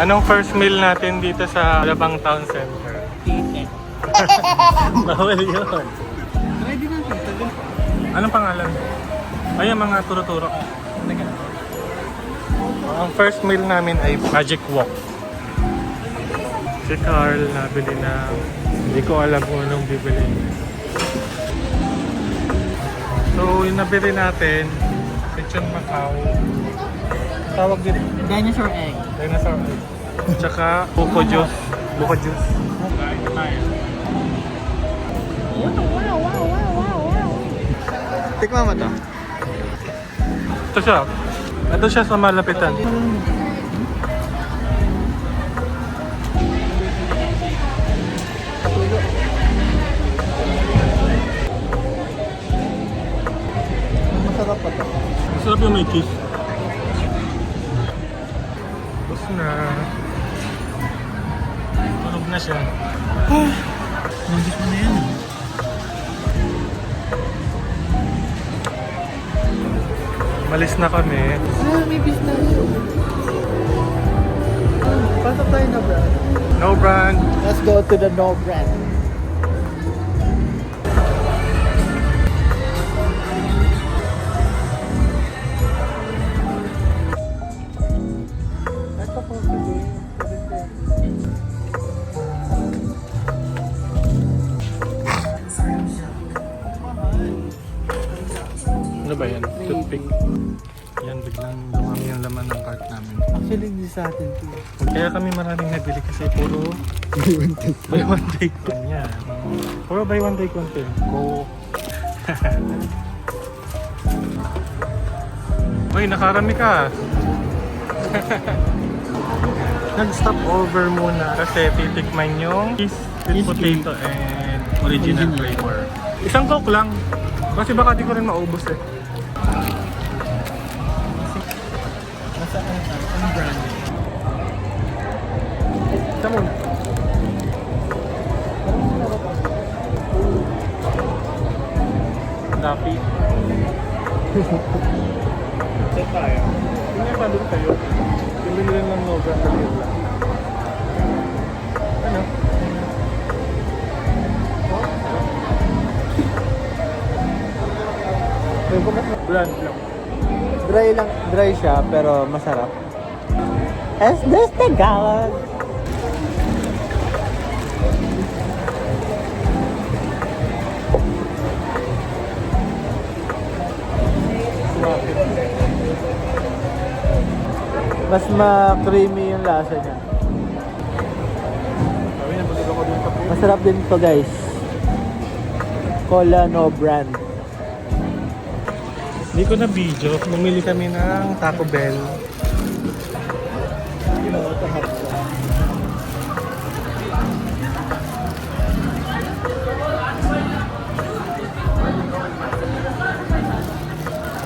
Anong first meal natin dito sa Alabang Town Center? Tite. Bawal yun. Ready na tita. Anong pangalan? Ay, ang mga turo-turo. Ang first meal namin ay Magic Walk. Si Carl nabili na, hindi ko alam kung anong bibili. So, yung nabili natin, Lechon Macau. Tawag din. Dinosaur egg. Dinosaur egg. Tsaka buko juice. Buko juice. Tikman mo to. Ito siya. Ito siya sa malapitan. Masarap pa to. Masarap yung may cheese. Tapos na. Tunog na siya. Nandis mo na yan. Malis na kami. May pistachio. Pasok tayo na brand. No brand. Let's go to the no brand. Ito po today. Ano ba yan? Toothpick. Yan, biglang dumami yung laman ng cart namin. Actually, hindi sa atin to. Kaya kami maraming nabili kasi puro buy one take one yan. Puro buy one take one din. Go. Uy, nakarami ka. Nag-stop over muna kasi titikman yung cheese with potato and original flavor. Isang coke lang. Kasi baka di ko rin maubos eh. Nasa ang brand. Ito muna. Lapi. Saan tayo? Tingnan pa doon kayo. Tingnan rin ng Nova sa Lila. Ano? Brand lang. Dry siya pero masarap. Es this Tagalog. Mas ma-creamy yung lasa niya. Sabi niya, magiging ako doon kape. Masarap din to guys. Cola no brand. Hindi ko na video. Bumili kami ng Taco Bell.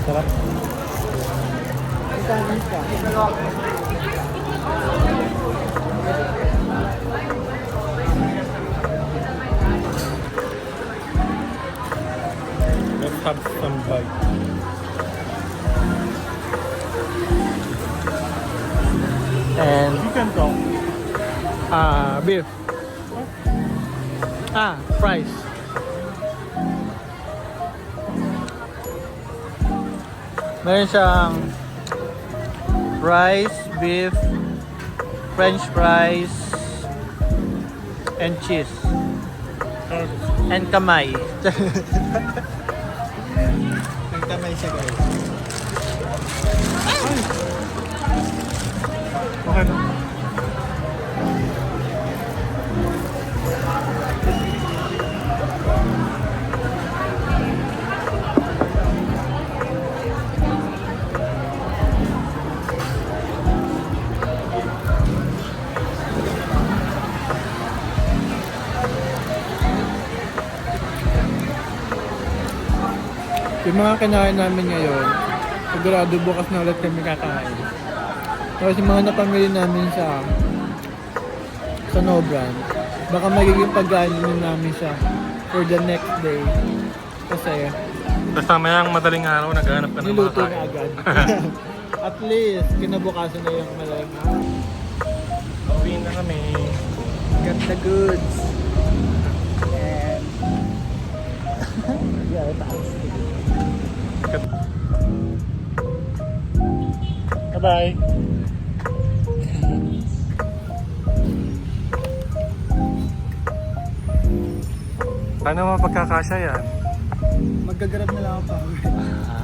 Sarap. Let's have some bite. And Chicken talk. beef. Fries. Meron siyang rice, beef, french fries, and cheese. And kamay. Ang kamay siya guys. Okay na. Yung mga kinain namin ngayon, sigurado bukas na ulit kami kakain. Tapos yung mga napamili namin sa No Brand, baka magiging pagkain din namin siya for the next day. Kasi Tapos mamayang madaling araw, naghanap ka ng mga niluto na kain. agad. At least, kinabukasan na yung madaling araw. na kami. Got the goods. And... yeah, taas. Bye-bye. Paano mapagkakasya yan? Magkagarap na lang ako pa.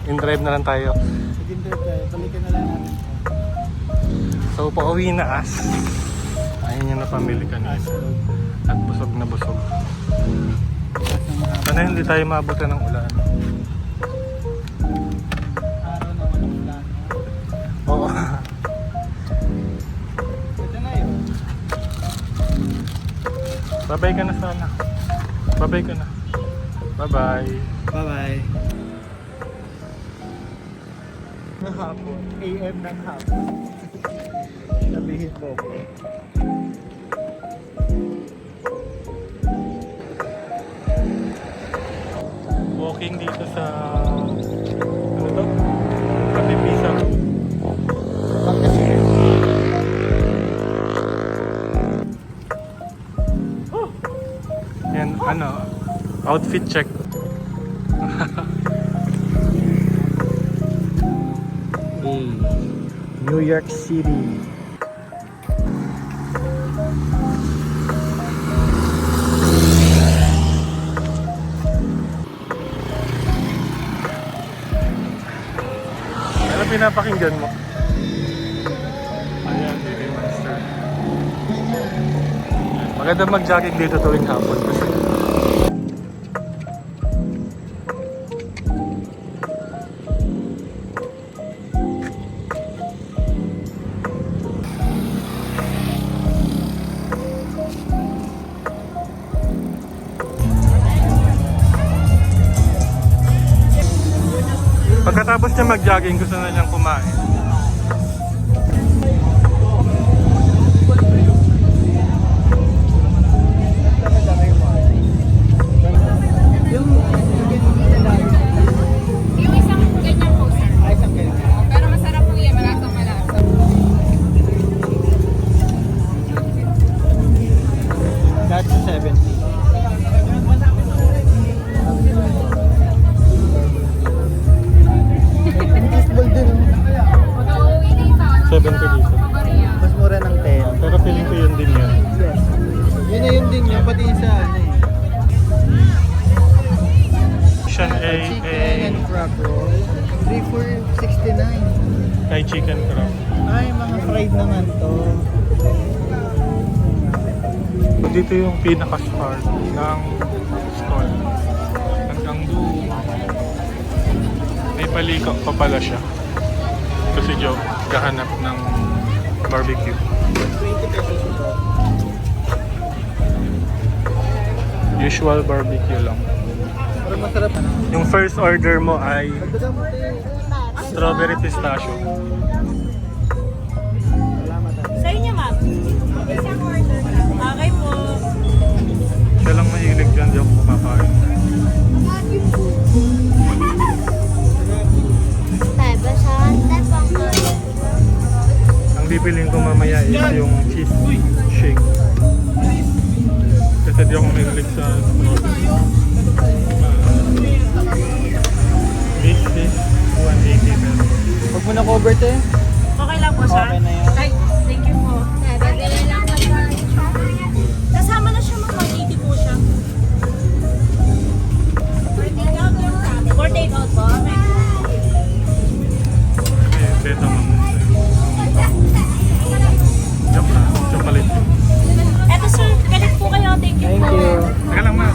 In-drive na lang tayo. Nag-interview tayo. Balikan na lang natin. So, pauwi na as. Ayun yung napamili kanina. At busog na busog. Sana hindi tayo maabutan ng ulan. Araw na walang ulan. Oo. Ito na yun. Babay ka na sana. Babay ka na. Bye-bye. Bye-bye. Ng hapon. AM ng hapon. Sabihin mo ko. Walking dito sa... ano to? Patipisa. Yan, ano, outfit check. New York City. Ano pinapakinggan mo? Ayan, Baby Monster. Maganda mag-jogging dito tuwing hapon kasi pagkatapos niya mag-jogging, gusto na niyang kumain. Yung isang ganyan po, sir. Ay, isang ganyan. Pero masarap po yan, malasang malasa. That's 70. Fishball din. Pag-uwi dito, 70 dito. Korea. Mas mura ng 10. Pero feeling ko yun din yun. Yes. Yun na yun din yun, pati sa ano eh. Chicken Chicken and crab roll. 3 for 69. Thai chicken crab. Ay, mga fried naman to. Dito yung pinaka-start ng stall. Hanggang doon. May palikak pa pala siya. Kasi Joe, gahanap ng barbecue. 20 pesos ito. Usual barbecue lang. Pero masarap ano. Yung first order mo ay Dagdagan mo tayo. strawberry pistachio. Salamat ah. Sa inyo, ma'am. Isang order na. Okay po. Siya lang mahilig dyan, di ako kumakain. Ang bibiling ko mamaya is yung cheese shake. Kasi di ako mahilig sa strawberry. This is 180 pesos. Huwag mo na cover te. Okay lang po, sir. Okay na yan. Ay, thank you po. Kasama na siya, ma'am. 180 po siya. 48 out po. Okay. Okay, beta mo. Joke lang, chocolate. Eto, sir. Galit po kayo. Thank you Thank po. you. Teka lang ma.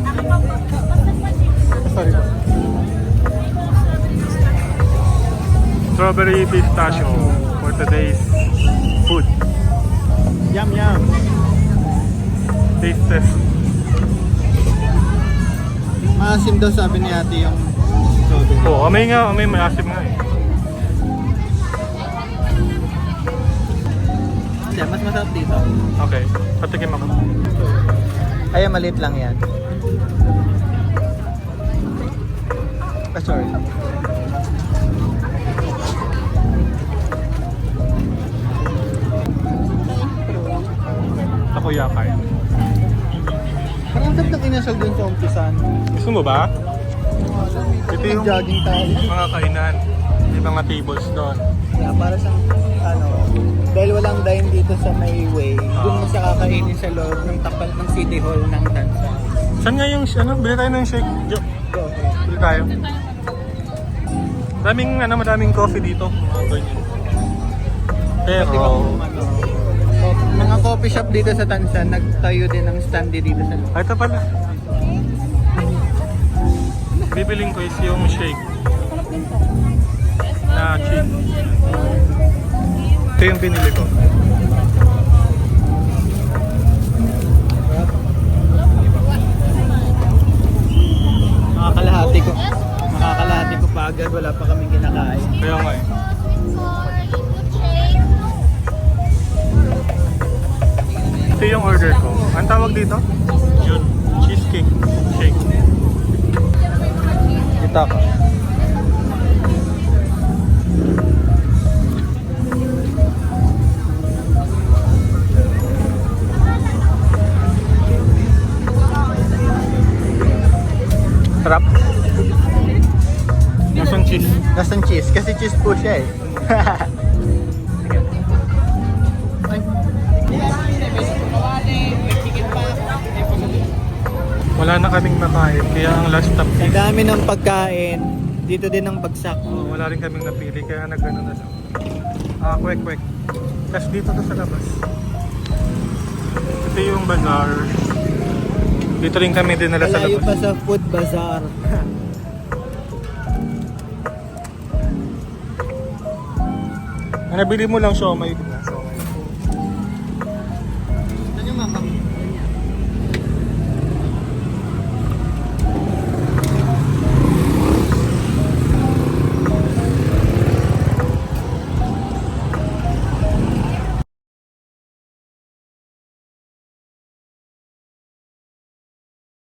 Ako pa po. Sorry po. Strawberry pistachio for today's food. Yum yum. Taste test. Maasim daw sabi ni ate yung strawberry. Oo, amay nga, amay maasim nga eh. Hindi, mas masarap dito. Okay, patikim ako. Ay, maliit lang yan. Ah, sorry. ko yakay. Parang sarap ng inasal dun sa umpisan. Gusto mo ba? Ito yung Jogging tayo. mga kainan. May mga tables doon. Yeah, para sa dahil walang dine dito sa Mayway, doon mo siya kakainin sa loob ng tapal ng City Hall ng Tansa. Saan nga yung, bili tayo ng shake. Go. Bili tayo. Madaming coffee dito. Mga ganyan. Pero, Mga coffee shop dito sa Tansa, nagtayo din ng stand dito sa loob. ito pala. Bibiling ko is yung shake. Na cheese. Ito yung binili ko. Makakalahati ko pa agad, wala pa kaming kinakain. Kaya nga eh. Ito yung order ko. Ang tawag dito? Yun. Cheesecake. Shake. Kita ka. Sarap. Nasaan cheese? Nasaan cheese? Kasi cheese po siya eh. Wala na kaming makain. Kaya ang last stop Ang is... dami ng pagkain. Dito din ang bagsak. Wala rin kaming napili. Kaya nag-ano na lang. Kwek-kwek. Tapos dito to sa labas. Ito yung bazaar. Dito rin kami dinala sa Malayo labas. pa sa food bazaar. Ang nabili mo lang siomay.